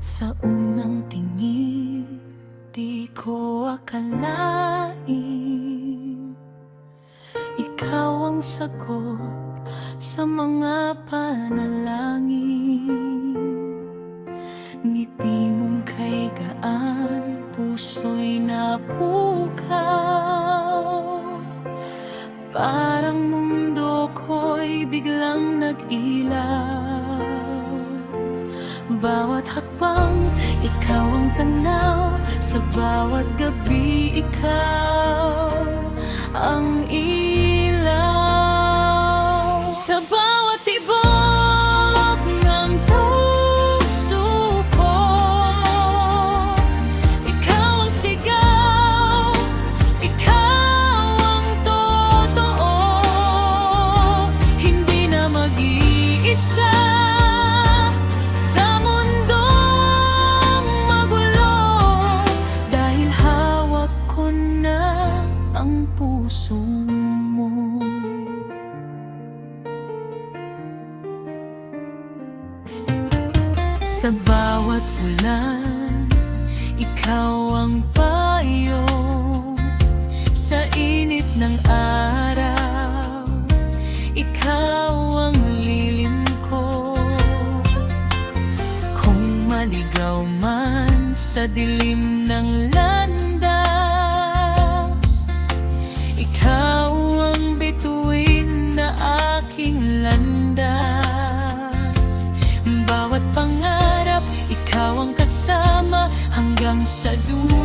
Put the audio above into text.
Sa unang tingin, di ko akalain ikaw ang sagot sa mga panalangin. Ngiti mong kay gaan, puso'y napukaw. Parang mundo ko'y biglang nag-ilaw. Bawat hakbang, ikaw ang tanaw. Sa bawat gabi, ikaw ang ilaw. Sa bawat tibok ng puso ko, ikaw ang sigaw. Ikaw ang totoo. Hindi na mag-iisa ang puso mo. Sa bawat ulan, ikaw ang payo. Sa init ng araw, ikaw ang lilim ko. Kung maligaw man sa dilim ng landas, ikaw ang bituin na aking landas. Bawat pangarap, ikaw ang kasama hanggang sa dulo.